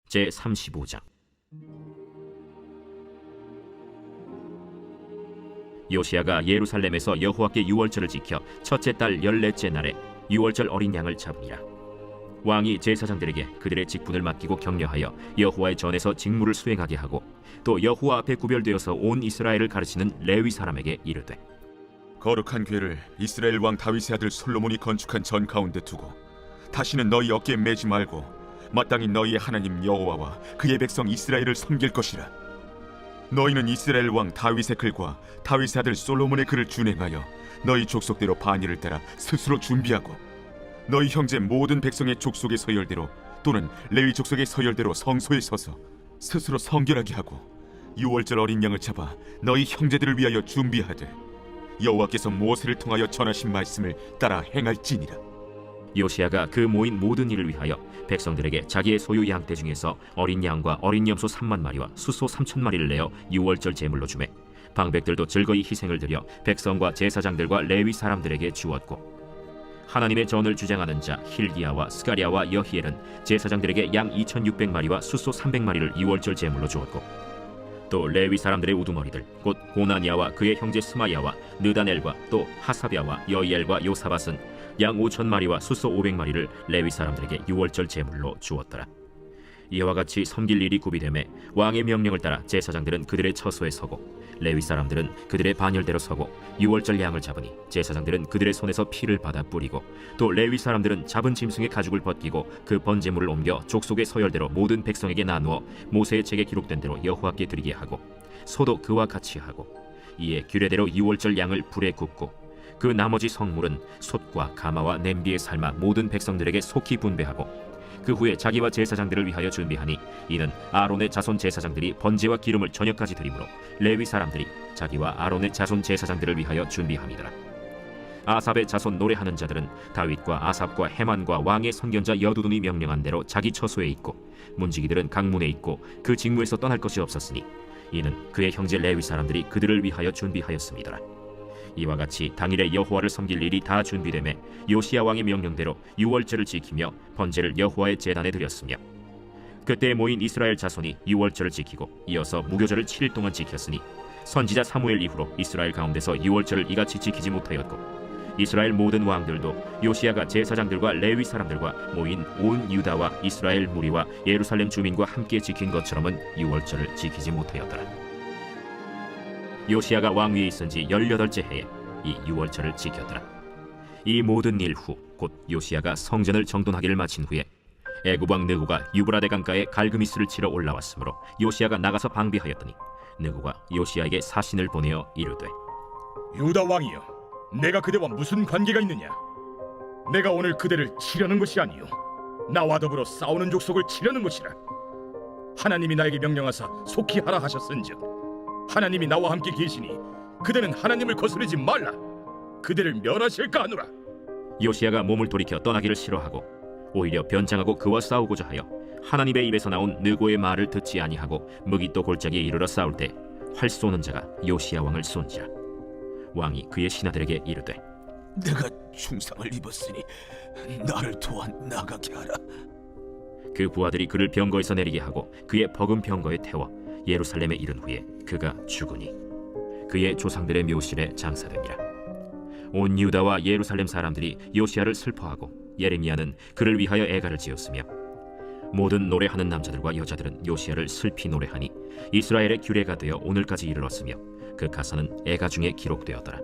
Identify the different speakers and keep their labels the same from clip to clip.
Speaker 1: 제35장. 요시야가 예루살렘에서 여호와께 유월절을 지켜 첫째 달 14째 날에 유월절 어린 양을 잡으니라. 왕이 제사장들에게 그들의 직분을 맡기고 격려하여 여호와의 전에서 직무를 수행하게 하고, 또 여호와 앞에 구별되어서 온 이스라엘을 가르치는 레위 사람에게 이르되,
Speaker 2: 거룩한 궤를 이스라엘 왕 다윗의 아들 솔로몬이 건축한 전 가운데 두고 다시는 너희 어깨에 매지 말고 마땅히 너희의 하나님 여호와와 그의 백성 이스라엘을 섬길 것이라. 너희는 이스라엘 왕 다윗의 글과 다윗의 아들 솔로몬의 글을 준행하여 너희 족속대로 반열을 따라 스스로 준비하고, 너희 형제 모든 백성의 족속의 서열대로 또는 레위 족속의 서열대로 성소에 서서 스스로 성결하게 하고, 유월절 어린 양을 잡아 너희 형제들을 위하여 준비하되 여호와께서 모세를 통하여 전하신 말씀을 따라 행할지니라.
Speaker 1: 요시야가 그 모인 모든 일을 위하여 백성들에게 자기의 소유 양떼 중에서 어린 양과 어린 염소 3만 마리와 숫소 3천 마리를 내어 유월절 제물로 주매, 방백들도 즐거이 희생을 드려 백성과 제사장들과 레위 사람들에게 주었고, 하나님의 전을 주장하는 자 힐기야와 스가랴와 여히엘은 제사장들에게 양 2,600마리와 숫소 300마리를 유월절 제물로 주었고, 또 레위 사람들의 우두머리들 곧 고나니아와 그의 형제 스마야와 느다넬과 또 하사랴와 여이엘과 요사밧은 양 5,000마리와 숫소 500마리를 레위 사람들에게 유월절 제물로 주었더라. 이와 같이 섬길 일이 구비되매 왕의 명령을 따라 제사장들은 그들의 처소에 서고 레위 사람들은 그들의 반열대로 서고 유월절 양을 잡으니 제사장들은 그들의 손에서 피를 받아 뿌리고, 또 레위 사람들은 잡은 짐승의 가죽을 벗기고 그 번제물을 옮겨 족속의 서열대로 모든 백성에게 나누어 모세의 책에 기록된 대로 여호와께 드리게 하고, 소도 그와 같이 하고, 이에 규례대로 유월절 양을 불에 굽고, 그 나머지 성물은 솥과 가마와 냄비에 삶아 모든 백성들에게 속히 분배하고, 그 후에 자기와 제사장들을 위하여 준비하니, 이는 아론의 자손 제사장들이 번제와 기름을 저녁까지 드리므로 레위 사람들이 자기와 아론의 자손 제사장들을 위하여 준비함이더라. 아삽의 자손 노래하는 자들은 다윗과 아삽과 헤만과 왕의 선견자 여두둔이 명령한 대로 자기 처소에 있고, 문지기들은 강문에 있고 그 직무에서 떠날 것이 없었으니 이는 그의 형제 레위 사람들이 그들을 위하여 준비하였음이더라. 이와 같이 당일에 여호와를 섬길 일이 다 준비되매 요시야 왕의 명령대로 유월절을 지키며 번제를 여호와의 제단에 드렸으며, 그때 모인 이스라엘 자손이 유월절을 지키고 이어서 무교절을 7일 동안 지켰으니 선지자 사무엘 이후로 이스라엘 가운데서 유월절을 이같이 지키지 못하였고, 이스라엘 모든 왕들도 요시야가 제사장들과 레위 사람들과 모인 온 유다와 이스라엘 무리와 예루살렘 주민과 함께 지킨 것처럼은 유월절을 지키지 못하였더라. 요시야가 왕위에 있은 지 18째 해에 이 유월절을 지켰더라. 이 모든 일 후 곧 요시야가 성전을 정돈하기를 마친 후에 애굽 왕 느고가 유브라데 강가에 갈그미스를 치러 올라왔으므로 요시야가 나가서 방비하였더니, 느고가 요시야에게 사신을 보내어 이르되,
Speaker 3: 유다 왕이여, 내가 그대와 무슨 관계가 있느냐? 내가 오늘 그대를 치려는 것이 아니요 나와 더불어 싸우는 족속을 치려는 것이라. 하나님이 나에게 명령하사 속히 하라 하셨은즉 하나님이 나와 함께 계시니 그대는 하나님을 거스르지 말라. 그대를 멸하실까 하노라.
Speaker 1: 요시야가 몸을 돌이켜 떠나기를 싫어하고 오히려 변장하고 그와 싸우고자 하여 하나님의 입에서 나온 느고의 말을 듣지 아니하고 무기또 골짜기에 이르러 싸울 때 활 쏘는 자가 요시야 왕을 쏜지라. 왕이 그의 신하들에게 이르되,
Speaker 4: 내가 중상을 입었으니 나를 또한 나가게 하라.
Speaker 1: 그 부하들이 그를 병거에서 내리게 하고 그의 버금 병거에 태워 예루살렘에 이른 후에 그가 죽으니 그의 조상들의 묘실에 장사되니라. 온 유다와 예루살렘 사람들이 요시야를 슬퍼하고 예레미야는 그를 위하여 애가를 지었으며, 모든 노래하는 남자들과 여자들은 요시야를 슬피 노래하니 이스라엘의 규례가 되어 오늘까지 이르렀으며 그 가사는 애가 중에 기록되었더라.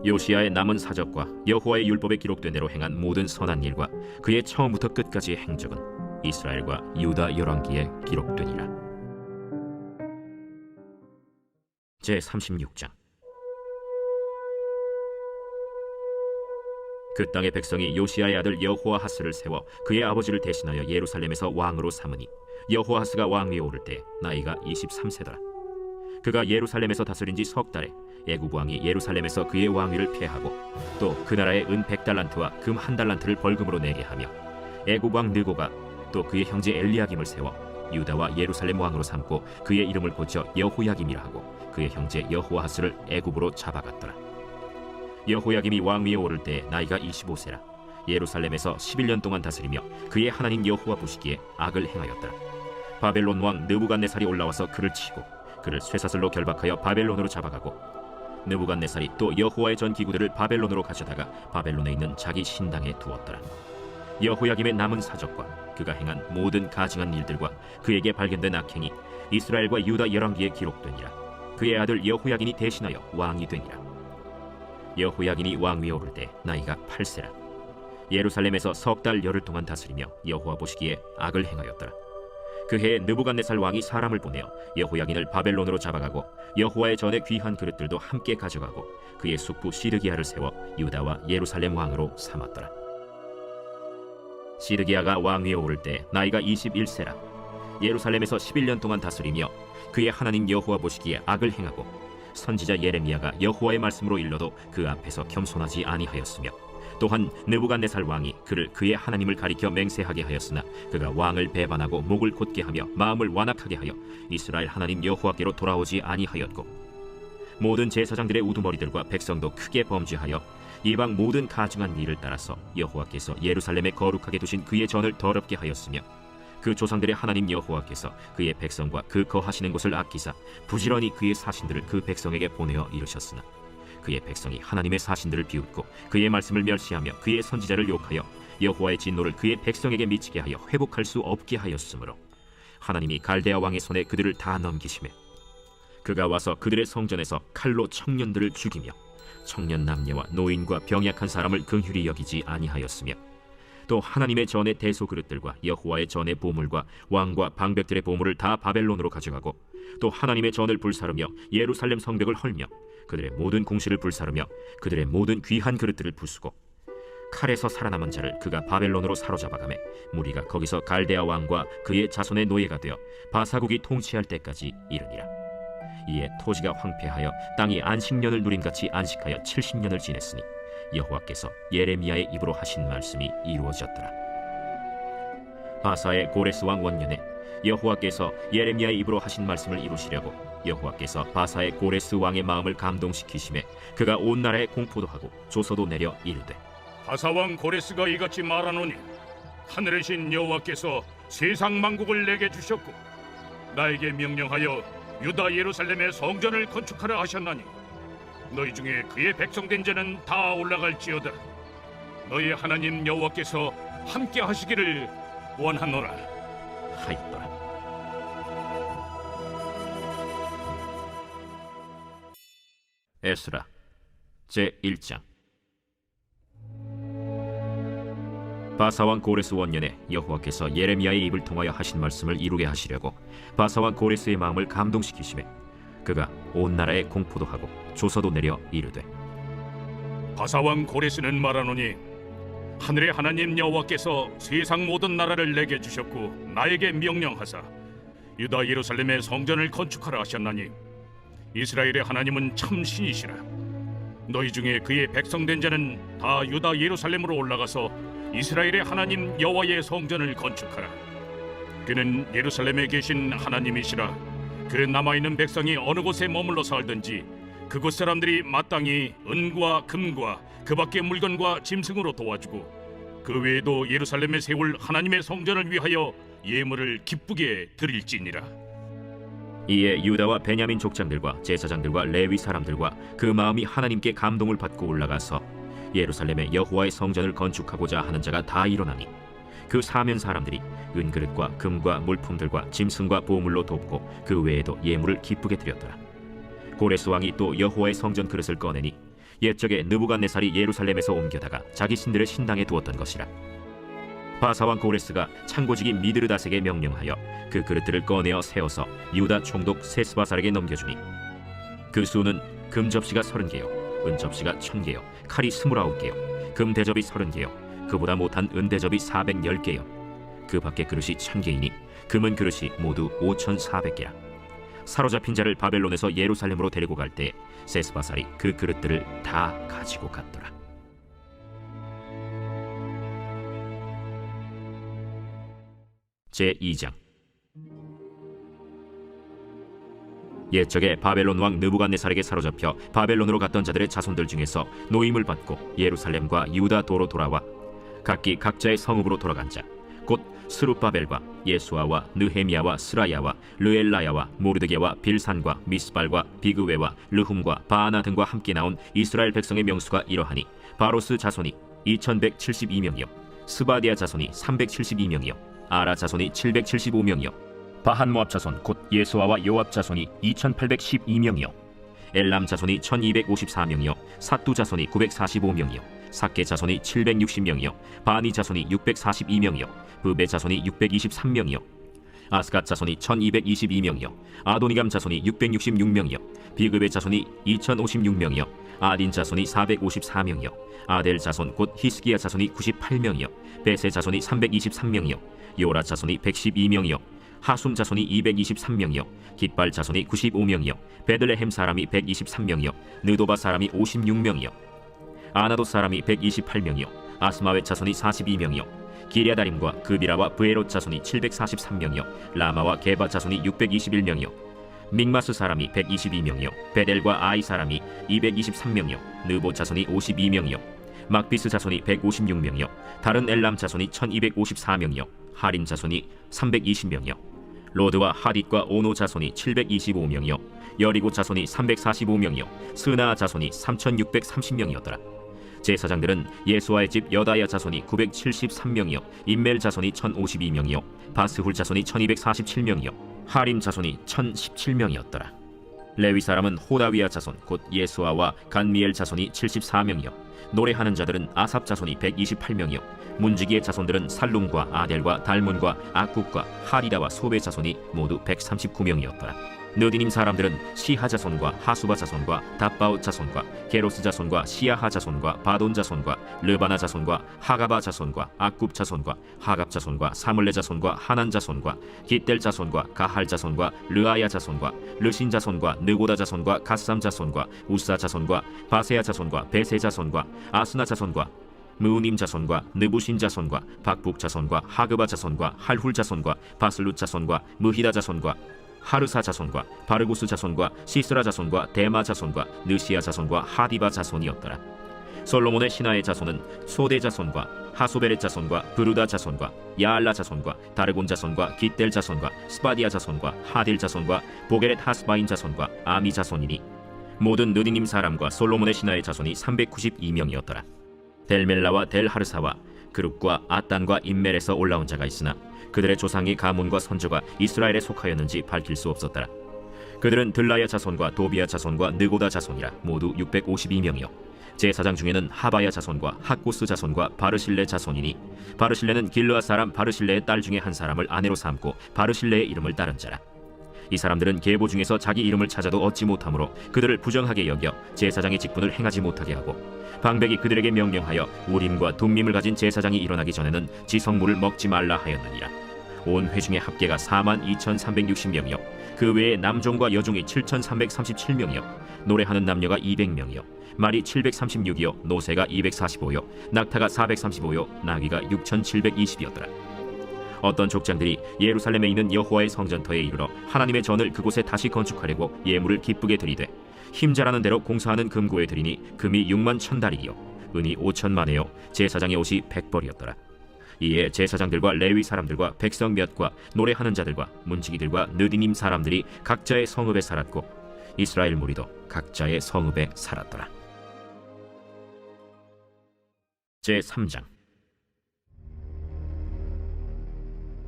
Speaker 1: 요시야의 남은 사적과 여호와의 율법에 기록된 대로 행한 모든 선한 일과 그의 처음부터 끝까지의 행적은 이스라엘과 유다 열왕기에 기록되니라. 제36장. 그 땅의 백성이 요시야의 아들 여호아하스를 세워 그의 아버지를 대신하여 예루살렘에서 왕으로 삼으니, 여호아하스가 왕위에 오를 때 나이가 23세더라. 그가 예루살렘에서 다스린 지 석 달에 애굽 왕이 예루살렘에서 그의 왕위를 폐하고, 또 그 나라에 은 100달란트와 금 1달란트를 벌금으로 내게 하며, 애굽 왕 느고가 또 그의 형제 엘리야김을 세워 유다와 예루살렘 왕으로 삼고 그의 이름을 고쳐 여호야김이라 하고 그의 형제 여호아하스를 애굽으로 잡아갔더라. 여호야김이 왕위에 오를 때 나이가 25세라. 예루살렘에서 11년 동안 다스리며 그의 하나님 여호와 보시기에 악을 행하였더라. 바벨론 왕 느부갓네살이 올라와서 그를 치고 그를 쇠사슬로 결박하여 바벨론으로 잡아가고 느부갓네살이 또 여호와의 전 기구들을 바벨론으로 가져다가 바벨론에 있는 자기 신당에 두었더라. 여호야김의 남은 사적과 그가 행한 모든 가증한 일들과 그에게 발견된 악행이 이스라엘과 유다 열왕기에 기록되니라. 그의 아들 여호야긴이 대신하여 왕이 되니라. 여호야긴이 왕위에 오를 때 나이가 8세라. 예루살렘에서 석 달 열흘 동안 다스리며 여호와 보시기에 악을 행하였더라. 그 해에 느부갓네살 왕이 사람을 보내어 여호야긴을 바벨론으로 잡아가고 여호와의 전에 귀한 그릇들도 함께 가져가고 그의 숙부 시드기야를 세워 유다와 예루살렘 왕으로 삼았더라. 시드기야가 왕위에 오를 때 나이가 21세라. 예루살렘에서 11년 동안 다스리며 그의 하나님 여호와 보시기에 악을 행하고 선지자 예레미야가 여호와의 말씀으로 일러도 그 앞에서 겸손하지 아니하였으며 또한 느부갓네살 왕이 그를 그의 하나님을 가리켜 맹세하게 하였으나 그가 왕을 배반하고 목을 곧게 하며 마음을 완악하게 하여 이스라엘 하나님 여호와께로 돌아오지 아니하였고 모든 제사장들의 우두머리들과 백성도 크게 범죄하여 이방 모든 가증한 일을 따라서 여호와께서 예루살렘에 거룩하게 두신 그의 전을 더럽게 하였으며 그 조상들의 하나님 여호와께서 그의 백성과 그 거하시는 곳을 아끼사 부지런히 그의 사신들을 그 백성에게 보내어 이르셨으나 그의 백성이 하나님의 사신들을 비웃고 그의 말씀을 멸시하며 그의 선지자를 욕하여 여호와의 진노를 그의 백성에게 미치게 하여 회복할 수 없게 하였으므로 하나님이 갈대아 왕의 손에 그들을 다 넘기시매 그가 와서 그들의 성전에서 칼로 청년들을 죽이며 청년 남녀와 노인과 병약한 사람을 긍휼히 여기지 아니하였으며 또 하나님의 전의 대소 그릇들과 여호와의 전의 보물과 왕과 방백들의 보물을 다 바벨론으로 가져가고 또 하나님의 전을 불사르며 예루살렘 성벽을 헐며 그들의 모든 궁실을 불사르며 그들의 모든 귀한 그릇들을 부수고 칼에서 살아남은 자를 그가 바벨론으로 사로잡아가매 무리가 거기서 갈대아 왕과 그의 자손의 노예가 되어 바사국이 통치할 때까지 이르니라. 이에 토지가 황폐하여 땅이 안식년을 누림같이 안식하여 70년을 지냈으니 여호와께서 예레미야의 입으로 하신 말씀이 이루어졌더라. 바사의 고레스 왕 원년에 여호와께서 예레미야의 입으로 하신 말씀을 이루시려고 여호와께서 바사의 고레스 왕의 마음을 감동시키심에 그가 온 나라에 공포도 하고 조서도 내려 이르되
Speaker 3: 바사왕 고레스가 이같이 말하노니 하늘의 신 여호와께서 세상 만국을 내게 주셨고 나에게 명령하여 유다 예루살렘의 성전을 건축하라 하셨나니 너희 중에 그의 백성된 자는 다 올라갈지어다. 너희 하나님 여호와께서 함께 하시기를 원하노라
Speaker 1: 하였더라. 에스라 제1장. 바사왕 고레스 원년에 여호와께서 예레미야의 입을 통하여 하신 말씀을 이루게 하시려고 바사왕 고레스의 마음을 감동시키시매 그가 온 나라에 공포도 하고 조서도 내려 이르되
Speaker 3: 바사왕 고레스는 말하노니 하늘의 하나님 여호와께서 세상 모든 나라를 내게 주셨고 나에게 명령하사 유다 예루살렘의 성전을 건축하라 하셨나니 이스라엘의 하나님은 참 신이시라. 너희 중에 그의 백성된 자는 다 유다 예루살렘으로 올라가서 이스라엘의 하나님 여호와의 성전을 건축하라. 그는 예루살렘에 계신 하나님이시라. 그 남아있는 백성이 어느 곳에 머물러 살든지 그곳 사람들이 마땅히 은과 금과 그 밖의 물건과 짐승으로 도와주고 그 외에도 예루살렘에 세울 하나님의 성전을 위하여 예물을 기쁘게 드릴지니라.
Speaker 1: 이에 유다와 베냐민 족장들과 제사장들과 레위 사람들과 그 마음이 하나님께 감동을 받고 올라가서 예루살렘에 여호와의 성전을 건축하고자 하는 자가 다 일어나니 그 사면 사람들이 은그릇과 금과 물품들과 짐승과 보물로 돕고 그 외에도 예물을 기쁘게 드렸더라. 고레스 왕이 또 여호와의 성전 그릇을 꺼내니 옛적에 느부갓네살이 예루살렘에서 옮겨다가 자기 신들의 신당에 두었던 것이라. 바사왕 고레스가 창고직인 미드르다색에 명령하여 그 그릇들을 꺼내어 세워서 유다 총독 세스바살에게 넘겨주니 그 수는 금 접시가 30개요 은 접시가 1000개요 칼이 29개요 금 대접이 30개요 그보다 못한 은 대접이 410개요 그 밖에 그릇이 1000개이니 금은 그릇이 모두 5400개라. 사로잡힌 자를 바벨론에서 예루살렘으로 데리고 갈 때 세스바살이 그 그릇들을 다 가지고 갔더라. 제2장. 옛적에 바벨론 왕 느부갓네살에게 사로잡혀 바벨론으로 갔던 자들의 자손들 중에서 노임을 받고 예루살렘과 유다 도로 돌아와 각기 각자의 성읍으로 돌아간 자 곧 스룹바벨과 예수아와 느헤미야와 스라야와 르엘라야와 모르드게와 빌산과 미스발과 비그웨와 르훔과 바아나 등과 함께 나온 이스라엘 백성의 명수가 이러하니 바로스 자손이 2172명이요 스바디아 자손이 372명이요 아라 자손이 775명이요 바한 모압 자손 곧 예수아와 요압 자손이 2812명이요 엘람 자손이 1254명이요 사뚜 자손이 945명이요 사케 자손이 760명이요 바니 자손이 642명이요 브베 자손이 623명이요 아스갓 자손이 1222명이요 아도니감 자손이 666명이요 비그베 자손이 2056명이요 아딘 자손이 454명이요 아델 자손 곧 히스기야 자손이 98명이요 베세 자손이 323명이요 요라 자손이 112명이요 하숨 자손이 223명이요 깃발 자손이 95명이요 베들레헴 사람이 123명이요 느도바 사람이 56명이요 아나도 사람이 128명이요 아스마웻 자손이 42명이요 기랴다림과 그비라와 브에롯 자손이 743명이요 라마와 게바 자손이 621명이요 믹마스 사람이 122명이요 베델과 아이 사람이 223명이요 느보 자손이 52명이요 막비스 자손이 156명이요 다른 엘람 자손이 1254명이요 하림 자손이 320명이요 로드와 하딧과 오노 자손이 725명이요 여리고 자손이 345명이요 스나 자손이 3630명이었더라 제사장들은 예수아의 집 여다야 자손이 973명이요 임멜 자손이 1052명이요 바스훌 자손이 1247명이요 하림 자손이 1017명이었더라 레위 사람은 호다위아 자손 곧 예수아와 간미엘 자손이 74명이요 노래하는 자들은 아삽 자손이 128명이요 문지기의 자손들은 살룸과 아델과 달문과 악국과 하리다와 소베 자손이 모두 139명이었더라 느디님 사람들은 시하 자손과 하수바 자손과 답바웃 자손과 게로스 자손과 시야하 자손과 바돈 자손과 르바나 자손과 하가바 자손과 악굽 자손과 하갑 자손과 사물레 자손과 하난 자손과 기델 자손과 가할 자손과 르아야 자손과 르신 자손과 느고다 자손과 가삼 자손과 우사 자손과 바세야 자손과 베세 자손과 아스나 자손과 무님 자손과 느부신 자손과 박북 자손과 하그바 자손과 할훌 자손과 바슬룻 자손과 무히다 자손과 하르사 자손과 바르구스 자손과 시스라 자손과 데마 자손과 느시아 자손과 하디바 자손이었더라 솔로몬의 신하의 자손은 소대 자손과 하소베렛 자손과 브루다 자손과 야알라 자손과 다르곤 자손과 기델 자손과 스바디아 자손과 하딜 자손과 보게렛 하스바인 자손과 아미 자손이니 모든 느디님 사람과 솔로몬의 신하의 자손이 392명이었더라 델멜라와 델하르사와 그룹과 아단과 임멜에서 올라온 자가 있으나 그들의 조상이 가문과 선조가 이스라엘에 속하였는지 밝힐 수 없었더라 그들은 들라야 자손과 도비야 자손과 느고다 자손이라 모두 652명이요 제사장 중에는 하바야 자손과 학고스 자손과 바르실레 자손이니 바르실레는 길르앗 사람 바르실레의 딸 중에 한 사람을 아내로 삼고 바르실레의 이름을 따른 자라 이 사람들은 계보 중에서 자기 이름을 찾아도 얻지 못하므로 그들을 부정하게 여겨 제사장의 직분을 행하지 못하게 하고 방백이 그들에게 명령하여 우림과 둠밈을 가진 제사장이 일어나기 전에는 지성물을 먹지 말라 하였느니라 온 회중의 합계가 42,360명이요 그 외에 남종과 여종이 7,337명이요 노래하는 남녀가 200명이요 말이 736이요 노새가 245요 낙타가 435요 나귀가 6,720이었더라 어떤 족장들이 예루살렘에 있는 여호와의 성전터에 이르러 하나님의 전을 그곳에 다시 건축하려고 예물을 기쁘게 드리되 힘자라는 대로 공사하는 금고에 드리니 금이 6만 1,000달이요 은이 5천만에요 제사장의 옷이 100벌이었더라 이에 제사장들과 레위 사람들과 백성 몇과 노래하는 자들과 문지기들과 느디님 사람들이 각자의 성읍에 살았고 이스라엘 무리도 각자의 성읍에 살았더라 제3장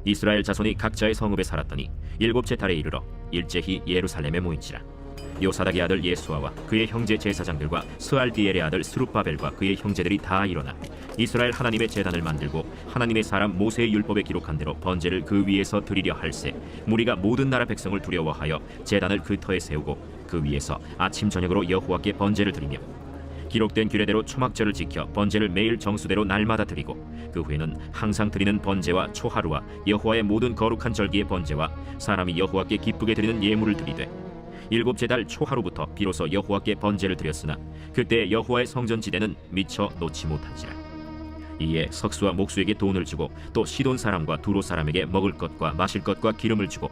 Speaker 1: 이스라엘 자손이 각자의 성읍에 살았더니 7째 달에 이르러 일제히 예루살렘에 모인지라 요사닥의 아들 예수아와 그의 형제 제사장들과 스알디엘의 아들 스룹바벨과 그의 형제들이 다 일어나 이스라엘 하나님의 제단을 만들고 하나님의 사람 모세의 율법에 기록한 대로 번제를 그 위에서 드리려 할세 무리가 모든 나라 백성을 두려워하여 제단을 그 터에 세우고 그 위에서 아침 저녁으로 여호와께 번제를 드리며 기록된 규례대로 초막절을 지켜 번제를 매일 정수대로 날마다 드리고 그 후에는 항상 드리는 번제와 초하루와 여호와의 모든 거룩한 절기의 번제와 사람이 여호와께 기쁘게 드리는 예물을 드리되 7째 달 초하루부터 비로소 여호와께 번제를 드렸으나 그때 여호와의 성전지대는 미처 놓지 못한지라 이에 석수와 목수에게 돈을 주고 또 시돈 사람과 두로 사람에게 먹을 것과 마실 것과 기름을 주고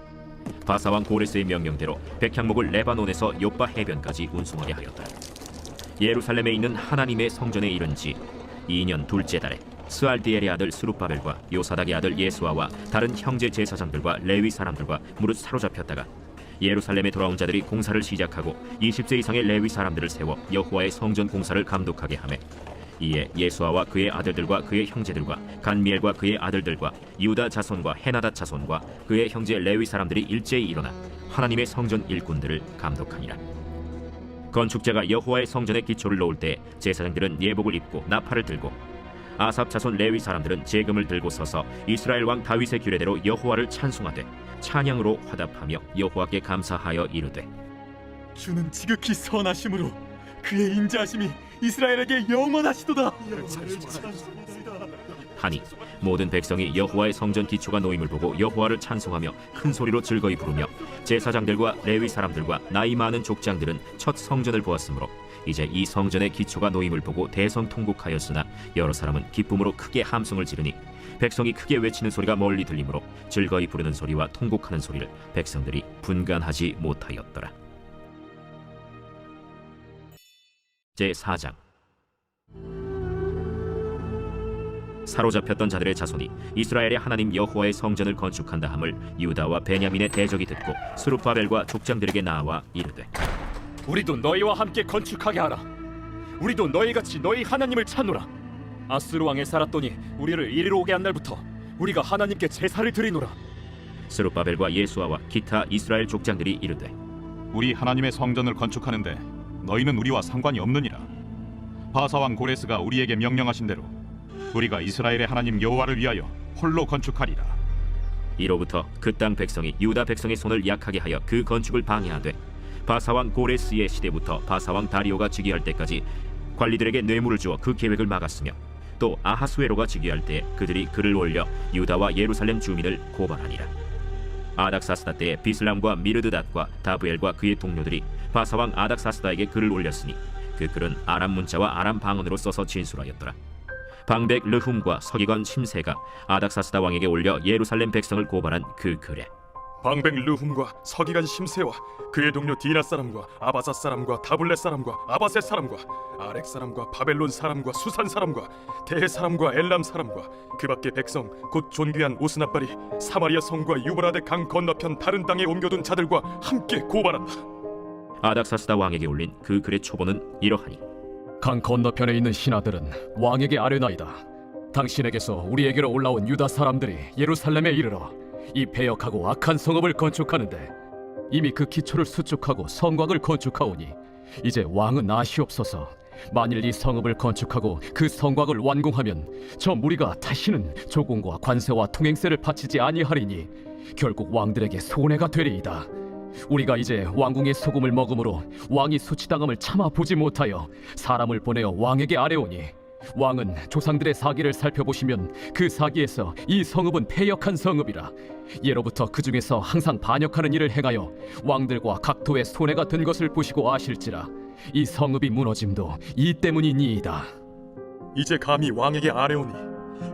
Speaker 1: 바사왕 고레스의 명령대로 백향목을 레바논에서 요빠 해변까지 운송하게 하였더라 예루살렘에 있는 하나님의 성전에 이른지 2년 둘째 달에 스알디엘의 아들 스룹바벨과 요사닥의 아들 예수아와 다른 형제 제사장들과 레위 사람들과 무릇 사로잡혔다가 예루살렘에 돌아온 자들이 공사를 시작하고 20세 이상의 레위 사람들을 세워 여호와의 성전 공사를 감독하게 하매 이에 예수아와 그의 아들들과 그의 형제들과 간미엘과 그의 아들들과 유다 자손과 헤나닷 자손과 그의 형제 레위 사람들이 일제히 일어나 하나님의 성전 일꾼들을 감독하니라. 건축자가 여호와의 성전에 기초를 놓을 때 제사장들은 예복을 입고 나팔을 들고 아삽 자손 레위 사람들은 제금을 들고 서서 이스라엘 왕 다윗의 규례대로 여호와를 찬송하되 찬양으로 화답하며 여호와께 감사하여 이르되
Speaker 5: 주는 지극히 선하심으로 그의 인자하심이 이스라엘에게 영원하시도다.
Speaker 1: 하니 모든 백성이 여호와의 성전 기초가 놓임을 보고 여호와를 찬송하며 큰 소리로 즐거이 부르며 제사장들과 레위 사람들과 나이 많은 족장들은 첫 성전을 보았으므로 이제 이 성전의 기초가 놓임을 보고 대성통곡하였으나 여러 사람은 기쁨으로 크게 함성을 지르니 백성이 크게 외치는 소리가 멀리 들리므로 즐거이 부르는 소리와 통곡하는 소리를 백성들이 분간하지 못하였더라. 제4장. 사로잡혔던 자들의 자손이 이스라엘의 하나님 여호와의 성전을 건축한다 함을 유다와 베냐민의 대적이 듣고 스룹바벨과 족장들에게 나와 이르되
Speaker 5: 우리도 너희와 함께 건축하게 하라. 우리도 너희같이 너희 하나님을 찾노라. 아스루 왕의 살았더니 우리를 이리로 오게 한 날부터 우리가 하나님께 제사를 드리노라.
Speaker 1: 스룹바벨과 예수아와 기타 이스라엘 족장들이 이르되
Speaker 6: 우리 하나님의 성전을 건축하는데 너희는 우리와 상관이 없느니라. 바사왕 고레스가 우리에게 명령하신 대로 우리가 이스라엘의 하나님 여호와를 위하여 홀로 건축하리라.
Speaker 1: 이로부터 그 땅 백성이 유다 백성의 손을 약하게 하여 그 건축을 방해하되 바사왕 고레스의 시대부터 바사왕 다리오가 즉위할 때까지 관리들에게 뇌물을 주어 그 계획을 막았으며 또 아하수에로가 즉위할 때 그들이 글을 올려 유다와 예루살렘 주민을 고발하니라. 아닥사스다 때에 비슬람과 미르드닷과 다브엘과 그의 동료들이 바사왕 아닥사스다에게 글을 올렸으니 그 글은 아람 문자와 아람 방언으로 써서 진술하였더라. 방백 르훔과 서기관 심세가 아닥사스다 왕에게 올려 예루살렘 백성을 고발한 그 글에
Speaker 7: 방백 르훔과 서기관 심세와 그의 동료 디나 사람과 아바사 사람과 다블렛 사람과 아바셋 사람과 아렉 사람과 바벨론 사람과 수산 사람과 대 사람과 엘람 사람과 그 밖의 백성 곧 존귀한 오스나발이 사마리아 성과 유브라데 강 건너편 다른 땅에 옮겨둔 자들과 함께 고발한다.
Speaker 1: 아닥사스다 왕에게 올린 그 글의 초본은 이러하니
Speaker 8: 강 건너편에 있는 신하들은 왕에게 아뢰나이다. 당신에게서 우리에게로 올라온 유다 사람들이 예루살렘에 이르러 이 패역하고 악한 성읍을 건축하는데 이미 그 기초를 수축하고 성곽을 건축하오니 이제 왕은 아시옵소서. 만일 이 성읍을 건축하고 그 성곽을 완공하면 저 무리가 다시는 조공과 관세와 통행세를 바치지 아니하리니 결국 왕들에게 손해가 되리이다. 우리가 이제 왕궁의 소금을 먹음으로 왕이 수치당함을 참아 보지 못하여 사람을 보내어 왕에게 아뢰오니 왕은 조상들의 사기를 살펴보시면 그 사기에서 이 성읍은 패역한 성읍이라 예로부터 그 중에서 항상 반역하는 일을 행하여 왕들과 각도의 손해가 된 것을 보시고 아실지라 이 성읍이 무너짐도 이 때문이니이다.
Speaker 7: 이제 감히 왕에게 아뢰오니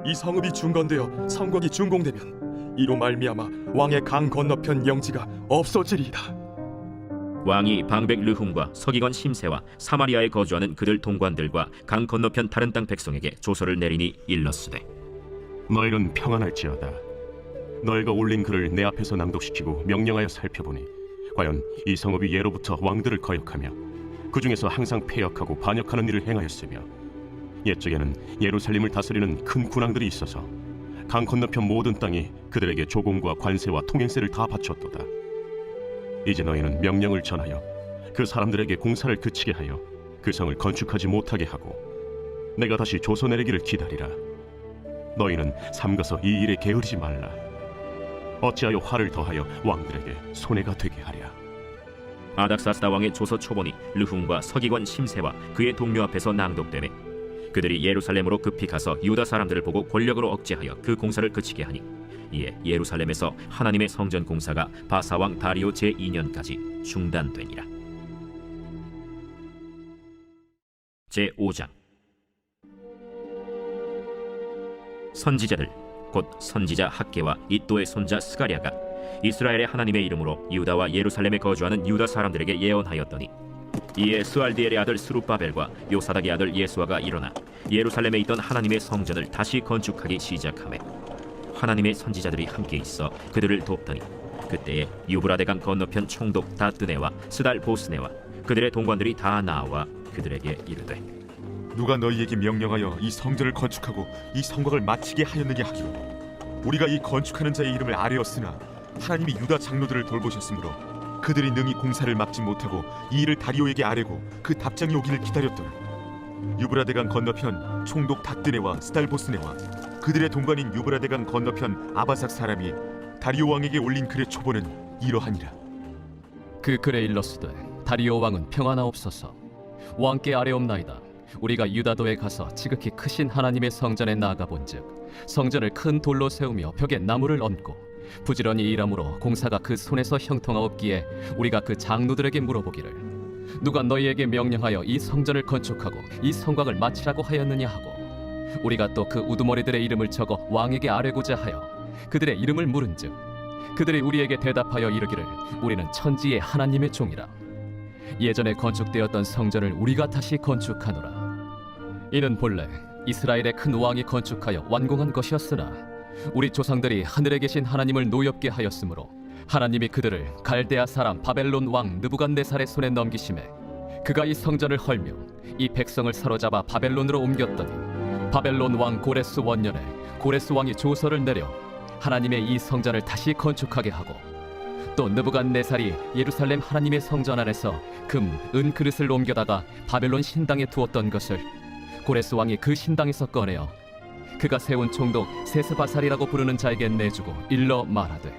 Speaker 7: 이 성읍이 중건되어 성곽이 준공되면 이로 말미암아 왕의 강 건너편 영지가 없어지리이다.
Speaker 1: 왕이 방백 르훔과 서기관 심세와 사마리아에 거주하는 그들 동관들과 강 건너편 다른 땅 백성에게 조서를 내리니 일렀으되
Speaker 9: 너희는 평안할지어다. 너희가 올린 글을 내 앞에서 낭독시키고 명령하여 살펴보니 과연 이 성읍이 예로부터 왕들을 거역하며 그 중에서 항상 패역하고 반역하는 일을 행하였으며 옛적에는 예루살렘을 다스리는 큰 군왕들이 있어서 강 건너편 모든 땅이 그들에게 조공과 관세와 통행세를 다 바쳤도다. 이제 너희는 명령을 전하여 그 사람들에게 공사를 그치게 하여 그 성을 건축하지 못하게 하고 내가 다시 조서 내리기를 기다리라. 너희는 삼가서 이 일에 게으르지 말라. 어찌하여 화를 더하여 왕들에게 손해가 되게 하랴.
Speaker 1: 아닥사스다 왕의 조서 초본이 르훔과 서기관 심세와 그의 동료 앞에서 낭독되매 그들이 예루살렘으로 급히 가서 유다 사람들을 보고 권력으로 억제하여 그 공사를 그치게 하니 이에 예루살렘에서 하나님의 성전 공사가 바사왕 다리오 제2년까지 중단되니라. 제5장. 선지자들 곧 선지자 학개와 이또의 손자 스가랴가 이스라엘의 하나님의 이름으로 유다와 예루살렘에 거주하는 유다 사람들에게 예언하였더니 이에 스알디엘의 아들 스룹바벨과 요사닥의 아들 예수아가 일어나 예루살렘에 있던 하나님의 성전을 다시 건축하기 시작하매 하나님의 선지자들이 함께 있어 그들을 돕더니 그때에 유브라데강 건너편 총독 다뜨네와 스달 보스네와 그들의 동관들이 다 나와 그들에게 이르되
Speaker 2: 누가 너희에게 명령하여 이 성전을 건축하고 이 성곽을 마치게 하였느냐 하기로 우리가 이 건축하는 자의 이름을 아뢰었으나 하나님이 유다 장로들을 돌보셨으므로 그들이 능히 공사를 막지 못하고 이 일을 다리오에게 아뢰고 그 답장이 오기를 기다렸더라. 유브라데강 건너편 총독 다뜨네와 스달보스네와 그들의 동관인 유브라데강 건너편 아바삭 사람이 다리오 왕에게 올린 글의 초본은 이러하니라.
Speaker 8: 그 글에 일렀으되 다리오 왕은 평안하옵소서. 왕께 아뢰옵나이다. 우리가 유다도에 가서 지극히 크신 하나님의 성전에 나아가 본즉 성전을 큰 돌로 세우며 벽에 나무를 얹고 부지런히 일함으로 공사가 그 손에서 형통하옵기에 우리가 그 장로들에게 물어보기를 누가 너희에게 명령하여 이 성전을 건축하고 이 성곽을 마치라고 하였느냐 하고 우리가 또 그 우두머리들의 이름을 적어 왕에게 아뢰고자 하여 그들의 이름을 물은즉 그들이 우리에게 대답하여 이르기를 우리는 천지의 하나님의 종이라. 예전에 건축되었던 성전을 우리가 다시 건축하노라. 이는 본래 이스라엘의 큰 왕이 건축하여 완공한 것이었으나 우리 조상들이 하늘에 계신 하나님을 노엽게 하였으므로 하나님이 그들을 갈대아 사람 바벨론 왕 느부갓네살의 손에 넘기심에 그가 이 성전을 헐며 이 백성을 사로잡아 바벨론으로 옮겼더니 바벨론 왕 고레스 원년에 고레스 왕이 조서를 내려 하나님의 이 성전을 다시 건축하게 하고 또 느부갓네살이 예루살렘 하나님의 성전 안에서 금, 은 그릇을 옮겨다가 바벨론 신당에 두었던 것을 고레스 왕이 그 신당에서 꺼내어 그가 세운 총독 세스바살이라고 부르는 자에게 내주고 일러 말하되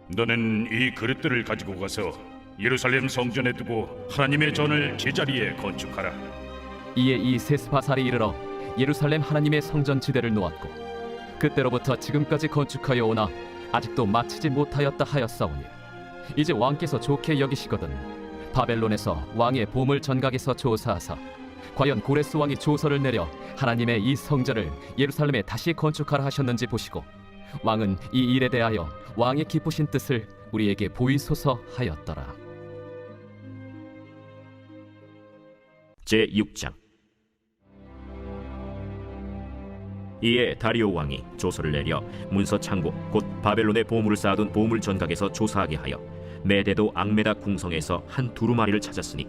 Speaker 3: 너는 이 그릇들을 가지고 가서 예루살렘 성전에 두고 하나님의 전을 제자리에 건축하라.
Speaker 8: 이에 이 세스바살이 이르러 예루살렘 하나님의 성전 지대를 놓았고 그때로부터 지금까지 건축하여 오나 아직도 마치지 못하였다 하였사오니 이제 왕께서 좋게 여기시거든 바벨론에서 왕의 보물 전각에서 조사하사 과연 고레스 왕이 조서를 내려 하나님의 이 성전을 예루살렘에 다시 건축하라 하셨는지 보시고 왕은 이 일에 대하여 왕의 기쁘신 뜻을 우리에게 보이소서 하였더라.
Speaker 1: 제6장. 이에 다리오 왕이 조서를 내려 문서 창고 곧 바벨론의 보물을 쌓아둔 보물 전각에서 조사하게 하여 메데도 앙메다 궁성에서 한 두루마리를 찾았으니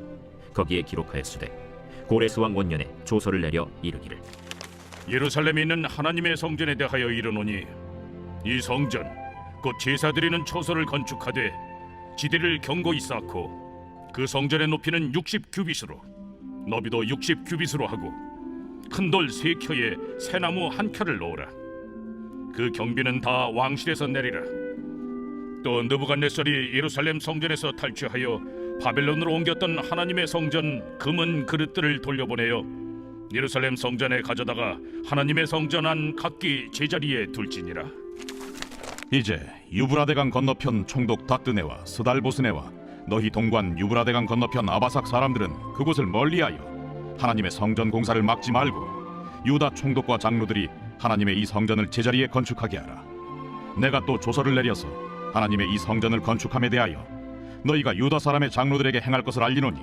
Speaker 1: 거기에 기록하였으되 고레스 왕 원년에 조서를 내려 이르기를
Speaker 3: 예루살렘에 있는 하나님의 성전에 대하여 이르노니 이 성전 곧 제사드리는 초소를 건축하되 지대를 견고히 쌓고 그 성전의 높이는 60규빗으로 너비도 60규빗으로 하고 큰 돌 3켜에 새나무 1켜를 놓으라. 그 경비는 다 왕실에서 내리라. 또 느부갓네살이 예루살렘 성전에서 탈취하여 바벨론으로 옮겼던 하나님의 성전 금은 그릇들을 돌려보내어 예루살렘 성전에 가져다가 하나님의 성전 안 각기 제자리에 둘지니라.
Speaker 6: 이제 유브라데강 건너편 총독 다뜨네와 스달보스네와 너희 동관 유브라데강 건너편 아바삭 사람들은 그곳을 멀리하여 하나님의 성전 공사를 막지 말고 유다 총독과 장로들이 하나님의 이 성전을 제자리에 건축하게 하라. 내가 또 조서를 내려서 하나님의 이 성전을 건축함에 대하여 너희가 유다 사람의 장로들에게 행할 것을 알리노니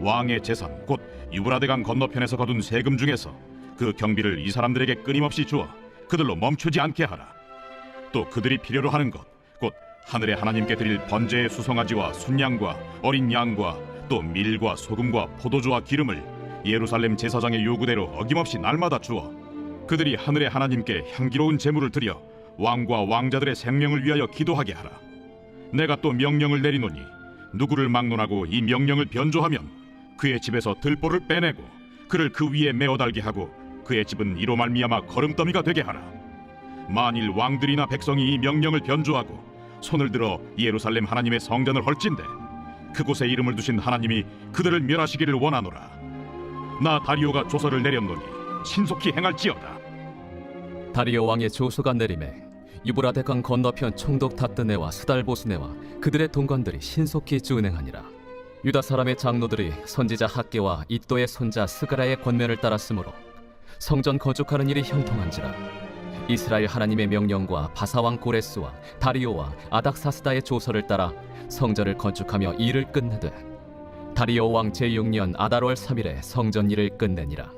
Speaker 6: 왕의 재산 곧 유브라데강 건너편에서 거둔 세금 중에서 그 경비를 이 사람들에게 끊임없이 주어 그들로 멈추지 않게 하라. 또 그들이 필요로 하는 것 곧 하늘의 하나님께 드릴 번제의 수송아지와 순양과 어린 양과 또 밀과 소금과 포도주와 기름을 예루살렘 제사장의 요구대로 어김없이 날마다 주어 그들이 하늘의 하나님께 향기로운 제물을 드려 왕과 왕자들의 생명을 위하여 기도하게 하라. 내가 또 명령을 내리노니 누구를 막론하고 이 명령을 변조하면 그의 집에서 들보를 빼내고 그를 그 위에 메어 달게 하고 그의 집은 이로 말미암아 거름더미가 되게 하라. 만일 왕들이나 백성이 이 명령을 변조하고 손을 들어 예루살렘 하나님의 성전을 헐진대 그곳에 이름을 두신 하나님이 그들을 멸하시기를 원하노라. 나 다리오가 조서를 내렸노니 신속히 행할지어다.
Speaker 8: 다리오 왕의 조서가 내림에 유브라데강 건너편 총독 다뜨네와 스달보스네와 그들의 동관들이 신속히 준행하니라. 유다 사람의 장로들이 선지자 학개와 이또의 손자 스가랴의 권면을 따랐으므로 성전 건축하는 일이 형통한지라. 이스라엘 하나님의 명령과 바사왕 고레스와 다리오와 아닥사스다의 조서를 따라 성전을 건축하며 일을 끝내되 다리오 왕 제6년 아달월 3일에 성전 일을 끝내니라.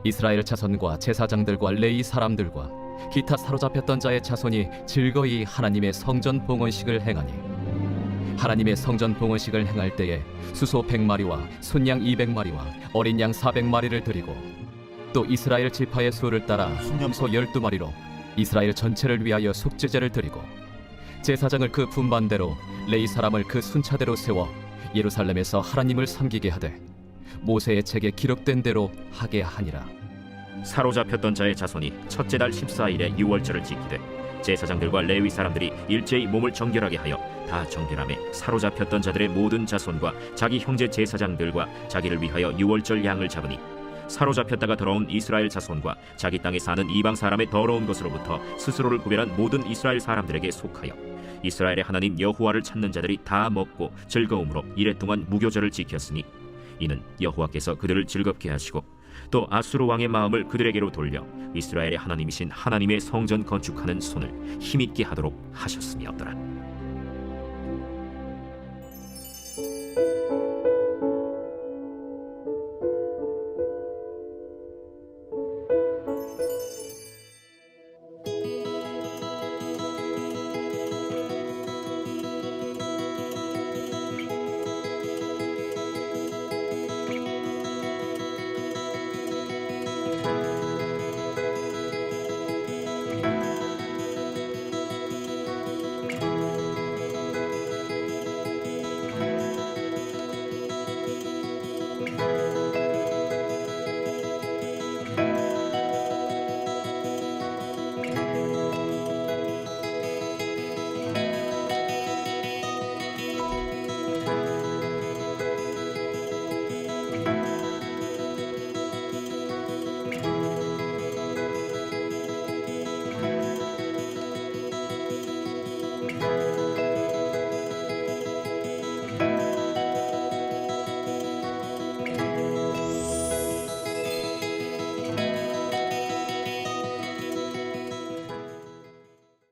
Speaker 8: 이스라엘 자손과 제사장들과 레위 사람들과 기타 사로잡혔던 자의 자손이 즐거이 하나님의 성전 봉헌식을 행하니 하나님의 성전 봉헌식을 행할 때에 수소 100마리와 순양 200마리와 어린 양 400마리를 드리고 또 이스라엘 지파의 수를 따라 순염소 12마리로 이스라엘 전체를 위하여 속죄제를 드리고 제사장을 그 분반대로 레위 사람을 그 순차대로 세워 예루살렘에서 하나님을 섬기게 하되 모세의 책에 기록된 대로 하게 하니라.
Speaker 1: 사로잡혔던 자의 자손이 첫째 달 14일에 유월절을 지키되 제사장들과 레위 사람들이 일제히 몸을 정결하게 하여 다 정결함에 사로잡혔던 자들의 모든 자손과 자기 형제 제사장들과 자기를 위하여 유월절 양을 잡으니 사로잡혔다가 돌아온 이스라엘 자손과 자기 땅에 사는 이방 사람의 더러운 것으로부터 스스로를 구별한 모든 이스라엘 사람들에게 속하여 이스라엘의 하나님 여호와를 찾는 자들이 다 먹고 즐거움으로 이래 동안 무교절을 지켰으니 이는 여호와께서 그들을 즐겁게 하시고 또 아수르 왕의 마음을 그들에게로 돌려 이스라엘의 하나님이신 하나님의 성전 건축하는 손을 힘있게 하도록 하셨음이었더라.